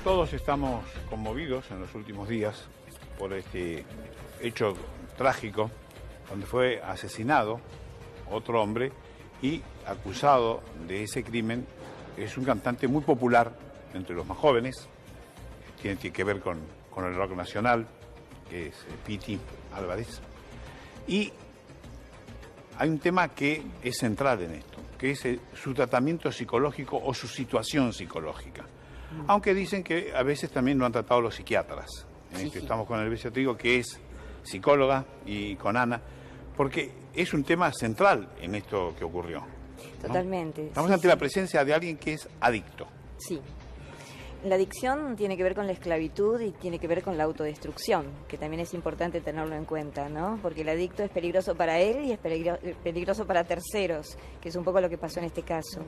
Todos estamos conmovidos en los últimos días por este hecho trágico donde fue asesinado otro hombre y acusado de ese crimen es un cantante muy popular entre los más jóvenes, tiene que ver con el rock nacional, que es Piti Álvarez. Y hay un tema que es central en esto, que es su tratamiento psicológico o su situación psicológica. Aunque dicen que a veces también lo han tratado los psiquiatras. Que estamos con Elvesia Trigo, que es psicóloga, y con Ana, porque es un tema central en esto que ocurrió, ¿no? Totalmente. Estamos ante la presencia de alguien que es adicto. Sí. La adicción tiene que ver con la esclavitud y tiene que ver con la autodestrucción, que también es importante tenerlo en cuenta, ¿no? Porque el adicto es peligroso para él y es peligroso para terceros, que es un poco lo que pasó en este caso.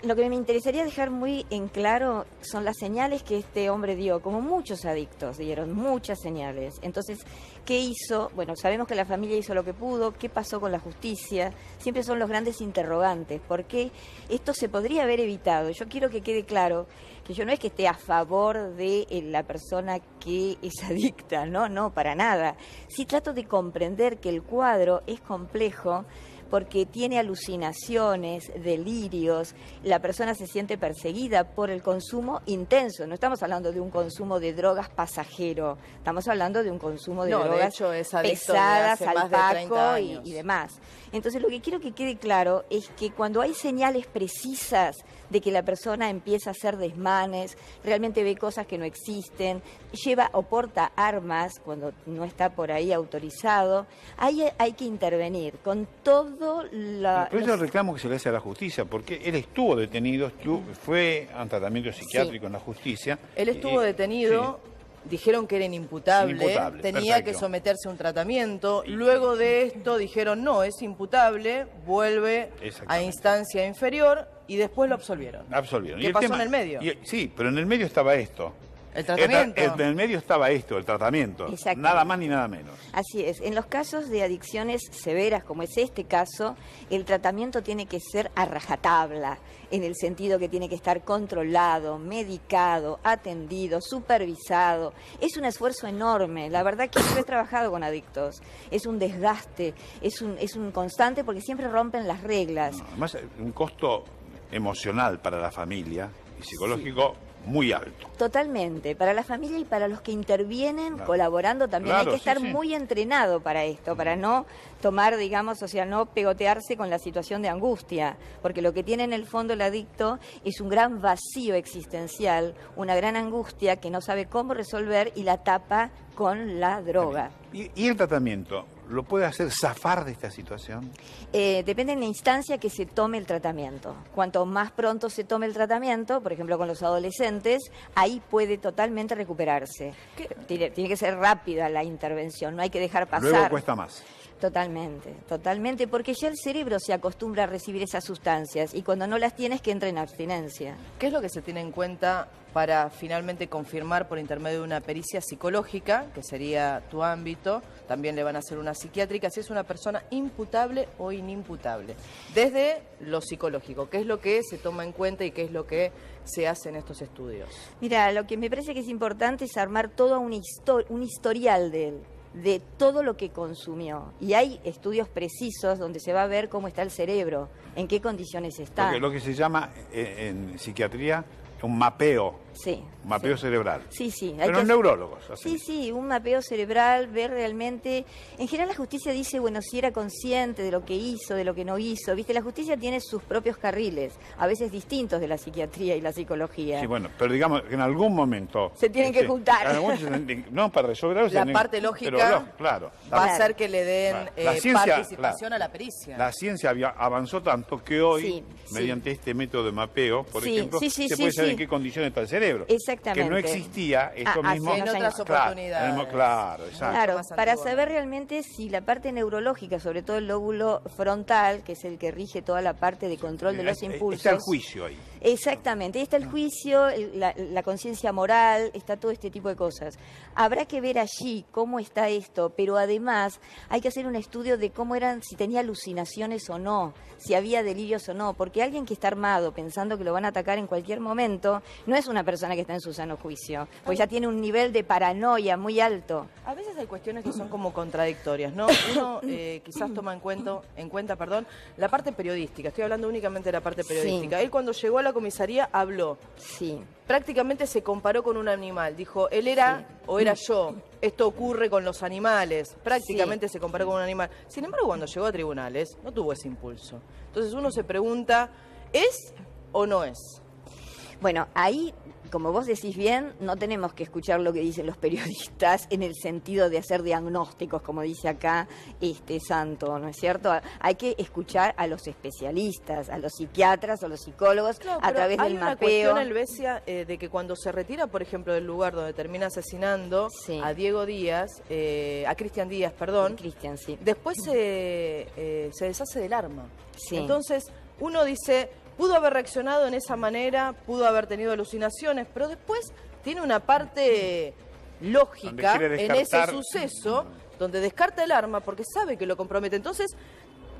Lo que me interesaría dejar muy en claro son las señales que este hombre dio, como muchos adictos dieron muchas señales. Entonces, ¿qué hizo? Bueno, sabemos que la familia hizo lo que pudo. ¿Qué pasó con la justicia? Siempre son los grandes interrogantes. ¿Por qué esto se podría haber evitado? Yo quiero que quede claro que yo no es que esté a favor de la persona que es adicta, no, para nada. Sí trato de comprender que el cuadro es complejo, porque tiene alucinaciones, delirios, la persona se siente perseguida por el consumo intenso. No estamos hablando de un consumo de drogas pasajero, estamos hablando de un consumo de drogas de hecho, es pesadas, al paco y demás. Entonces, lo que quiero que quede claro es que cuando hay señales precisas de que la persona empieza a hacer desmanes, realmente ve cosas que no existen, lleva o porta armas cuando no está por ahí autorizado, ahí hay que intervenir con todo Por eso el reclamo que se le hace a la justicia, porque él estuvo detenido, fue a un tratamiento psiquiátrico en la justicia. Él estuvo detenido. Sí. Dijeron que era inimputable, tenía perfecto. que someterse a un tratamiento. Luego de esto dijeron, no, es imputable, vuelve a instancia inferior y después lo absolvieron. ¿Qué pasó en el medio? Sí, pero en el medio estaba esto. ¿El tratamiento? En el medio estaba esto, el tratamiento. Nada más ni nada menos. Así es. En los casos de adicciones severas, como es este caso, el tratamiento tiene que ser a rajatabla, en el sentido que tiene que estar controlado, medicado, atendido, supervisado. Es un esfuerzo enorme. La verdad que yo he trabajado con adictos. Es un desgaste, es un constante, porque siempre rompen las reglas. Además, un costo emocional para la familia y psicológico muy alto. Totalmente, para la familia y para los que intervienen colaborando también. Hay que estar muy entrenado para esto, para no tomar, digamos, o sea, no pegotearse con la situación de angustia, porque lo que tiene en el fondo el adicto es un gran vacío existencial, una gran angustia que no sabe cómo resolver y la tapa con la droga. ¿Y el tratamiento lo puede hacer zafar de esta situación? Depende de la instancia que se tome el tratamiento. Cuanto más pronto se tome el tratamiento, por ejemplo con los adolescentes, ahí puede totalmente recuperarse. Tiene que ser rápida la intervención, no hay que dejar pasar. Luego cuesta más. Totalmente, porque ya el cerebro se acostumbra a recibir esas sustancias y cuando no las tienes que entra en abstinencia. ¿Qué es lo que se tiene en cuenta para finalmente confirmar por intermedio de una pericia psicológica, que sería tu ámbito, también le van a hacer una psiquiátrica, si es una persona imputable o inimputable? Desde lo psicológico, ¿qué es lo que se toma en cuenta y qué es lo que se hace en estos estudios? Mira, lo que me parece que es importante es armar todo un historial de él, de todo lo que consumió. Y hay estudios precisos donde se va a ver cómo está el cerebro, en qué condiciones está. Porque lo que se llama en psiquiatría un mapeo. Sí. Un mapeo cerebral. Sí. Pero neurólogos. Sí, un mapeo cerebral, ver realmente... En general la justicia dice, bueno, si era consciente de lo que hizo, de lo que no hizo. Viste, la justicia tiene sus propios carriles, a veces distintos de la psiquiatría y la psicología. Sí, bueno, pero digamos que en algún momento... Se tienen que juntar. No, para resolver... La parte lógica va a ser que le den participación a la pericia. La ciencia avanzó tanto que hoy, mediante este método de mapeo, por ejemplo, se puede saber en qué condiciones está el cerebro. Exactamente. Que no existía esto mismo. En otras oportunidades. Claro, exacto. Claro, para saber realmente si la parte neurológica, sobre todo el lóbulo frontal, que es el que rige toda la parte de control de los impulsos. Está el juicio ahí. Exactamente, ahí está el juicio, la conciencia moral, está todo este tipo de cosas. Habrá que ver allí cómo está esto, pero además hay que hacer un estudio de cómo eran, si tenía alucinaciones o no, si había delirios o no, porque alguien que está armado pensando que lo van a atacar en cualquier momento, no es una persona persona que está en su sano juicio, pues ya tiene un nivel de paranoia muy alto. A veces hay cuestiones que son como contradictorias, ¿no? Uno quizás toma en cuenta, la parte periodística. Estoy hablando únicamente de la parte periodística. Sí. Él cuando llegó a la comisaría habló. Sí. Prácticamente se comparó con un animal. Dijo, él era o era yo. Esto ocurre con los animales. Prácticamente se comparó con un animal. Sin embargo, cuando llegó a tribunales, no tuvo ese impulso. Entonces uno se pregunta, ¿es o no es? Bueno, ahí, como vos decís bien, no tenemos que escuchar lo que dicen los periodistas en el sentido de hacer diagnósticos, como dice acá Santo, ¿no es cierto? Hay que escuchar a los especialistas, a los psiquiatras, a los psicólogos, Claro, a través del hay una mapeo. cuestión, Helvecia, de que cuando se retira, por ejemplo, del lugar donde termina asesinando a Diego Díaz, a Cristian Díaz, perdón, Cristian, sí. después se deshace del arma. Sí. Entonces, uno dice, pudo haber reaccionado en esa manera, pudo haber tenido alucinaciones, pero después tiene una parte lógica en ese suceso donde descarta el arma porque sabe que lo compromete. Entonces,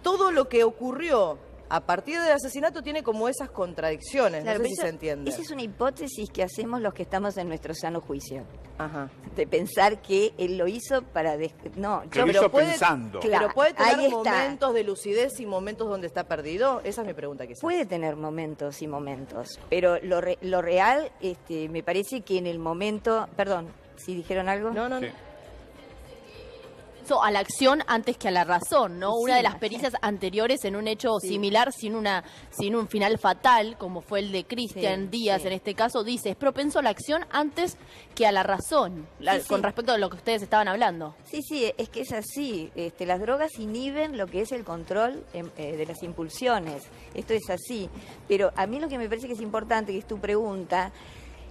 todo lo que ocurrió a partir del asesinato tiene como esas contradicciones, Claro, no sé pero si se entiende. Esa es una hipótesis que hacemos los que estamos en nuestro sano juicio. Ajá. De pensar que él lo hizo para... No, Que lo hizo pensando. Claro, pero puede tener ahí está. momentos de lucidez y momentos donde está perdido. Esa es mi pregunta quizás. Puede tener momentos y momentos, pero lo real, me parece que en el momento... Perdón, ¿si dijeron algo? No. Sí. A la acción antes que a la razón, ¿no? Sí, Una de las pericias anteriores en un hecho similar, sin un final fatal, como fue el de Cristian Díaz en este caso, dice, es propenso a la acción antes que a la razón, con respecto a lo que ustedes estaban hablando. Sí, es que es así. Las drogas inhiben lo que es el control de las impulsiones. Esto es así. Pero a mí lo que me parece que es importante, que es tu pregunta,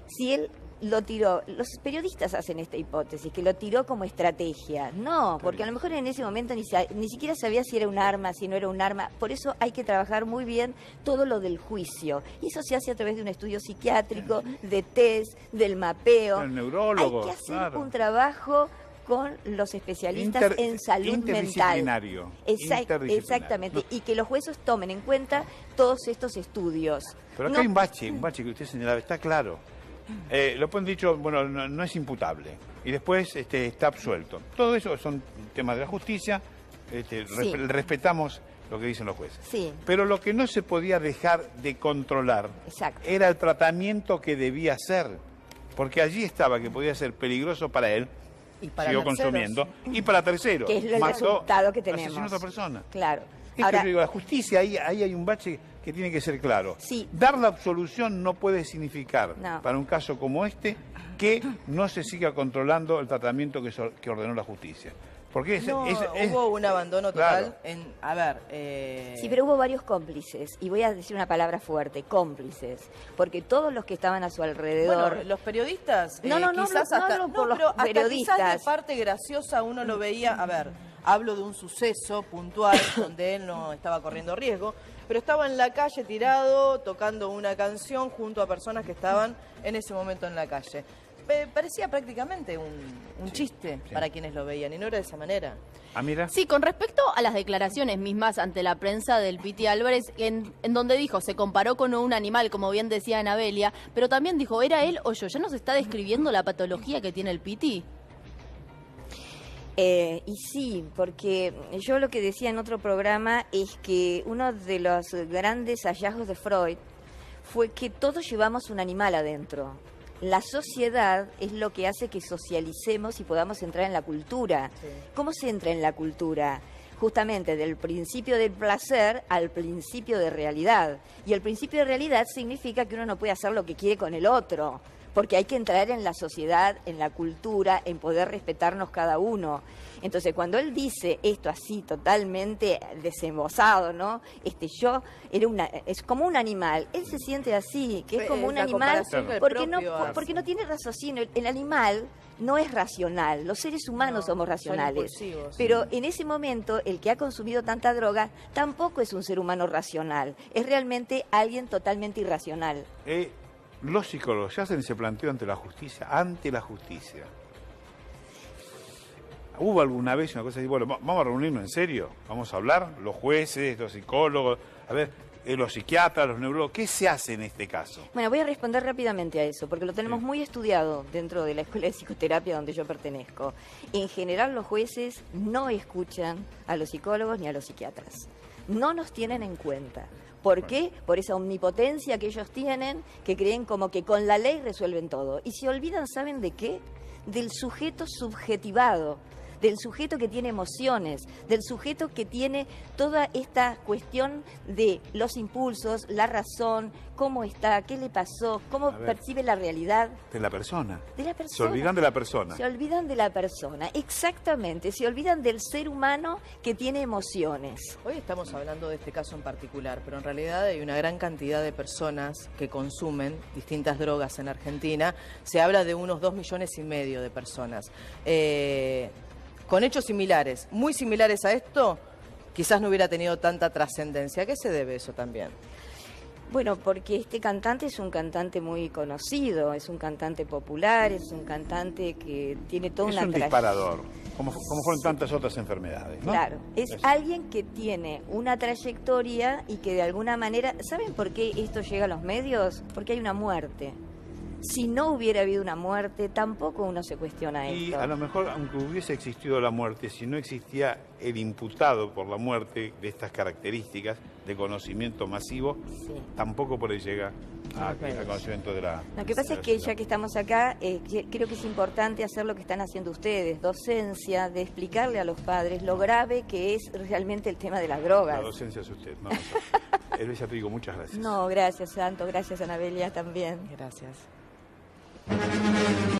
si él lo tiró, los periodistas hacen esta hipótesis, que lo tiró como estrategia. No, porque a lo mejor en ese momento ni siquiera sabía si era un arma, si no era un arma. Por eso hay que trabajar muy bien todo lo del juicio. Y eso se hace a través de un estudio psiquiátrico, de test, del mapeo. El neurólogo, hay que hacer un trabajo con los especialistas en salud mental. Interdisciplinario. Exactamente. Y que los jueces tomen en cuenta todos estos estudios. Pero acá hay un bache que usted señalaba, está claro. Lo pueden dicho, bueno, no es imputable. Y después está absuelto. Todo eso son temas de la justicia. Respetamos lo que dicen los jueces. Sí. Pero lo que no se podía dejar de controlar era el tratamiento que debía hacer. Porque allí estaba que podía ser peligroso para él, y para siguió consumiendo, y para terceros. Que es el resultado que tenemos. Asesinó a otra persona. Claro. Ahora, digo, la justicia, ahí hay un bache que tiene que ser claro. Sí. Dar la absolución no puede significar, para un caso como este, que no se siga controlando el tratamiento que ordenó la justicia. Porque hubo un abandono total. Claro. Sí, pero hubo varios cómplices, y voy a decir una palabra fuerte, cómplices, porque todos los que estaban a su alrededor... Bueno, los periodistas, no hablo por los periodistas. Quizás de parte graciosa uno lo veía, hablo de un suceso puntual donde él no estaba corriendo riesgo, pero estaba en la calle tirado, tocando una canción junto a personas que estaban en ese momento en la calle. Parecía prácticamente un chiste para quienes lo veían, y no era de esa manera. Ah, mira. Sí, con respecto a las declaraciones mismas ante la prensa del Piti Álvarez, en donde dijo, se comparó con un animal, como bien decía Anabelia, pero también dijo, ¿era él o yo? ¿Ya nos está describiendo la patología que tiene el Piti? Y sí, porque yo lo que decía en otro programa es que uno de los grandes hallazgos de Freud fue que todos llevamos un animal adentro. La sociedad es lo que hace que socialicemos y podamos entrar en la cultura. Sí. ¿Cómo se entra en la cultura? Justamente del principio del placer al principio de realidad. Y el principio de realidad significa que uno no puede hacer lo que quiere con el otro, porque hay que entrar en la sociedad, en la cultura, en poder respetarnos cada uno. Entonces, cuando él dice esto así, totalmente desembosado, ¿no? Yo es como un animal. Él se siente así, que es como un animal, porque no tiene raciocinio. El animal no es racional. Los seres humanos somos racionales. Pero en ese momento, el que ha consumido tanta droga tampoco es un ser humano racional. Es realmente alguien totalmente irracional. Los psicólogos ya hacen ese planteo ante la justicia. ¿Hubo alguna vez una cosa así, bueno, vamos a reunirnos en serio? ¿Vamos a hablar? Los jueces, los psicólogos. A ver, los psiquiatras, los neurólogos, ¿qué se hace en este caso? Bueno, voy a responder rápidamente a eso, porque lo tenemos muy estudiado dentro de la Escuela de Psicoterapia donde yo pertenezco. En general, los jueces no escuchan a los psicólogos ni a los psiquiatras. No nos tienen en cuenta. ¿Por qué? Por esa omnipotencia que ellos tienen, que creen como que con la ley resuelven todo. Y se olvidan, ¿saben de qué? Del sujeto subjetivado, del sujeto que tiene emociones, del sujeto que tiene toda esta cuestión de los impulsos, la razón, cómo está, qué le pasó, cómo percibe la realidad. De la persona. De la persona. Se olvidan de la persona. Se olvidan de la persona, exactamente. Se olvidan del ser humano que tiene emociones. Hoy estamos hablando de este caso en particular, pero en realidad hay una gran cantidad de personas que consumen distintas drogas en Argentina. Se habla de unos 2,5 millones de personas. Con hechos similares, muy similares a esto, quizás no hubiera tenido tanta trascendencia. ¿A qué se debe eso también? Bueno, porque este cantante es un cantante muy conocido, es un cantante popular, es un cantante que tiene toda una trayectoria. Es un disparador, como fueron tantas otras enfermedades, ¿no? Claro, es alguien que tiene una trayectoria y que de alguna manera... ¿Saben por qué esto llega a los medios? Porque hay una muerte. Si no hubiera habido una muerte, tampoco uno se cuestiona esto. Y a lo mejor, aunque hubiese existido la muerte, si no existía el imputado por la muerte de estas características de conocimiento masivo, tampoco por ahí llega al conocimiento de la... Lo que pasa es que ya que estamos acá, creo que es importante hacer lo que están haciendo ustedes, docencia, de explicarle a los padres lo grave que es realmente el tema de las drogas. La docencia es usted, no nosotros. Elvia Pico, muchas gracias. No, gracias, Santo, gracias, Anabelia, también. Gracias.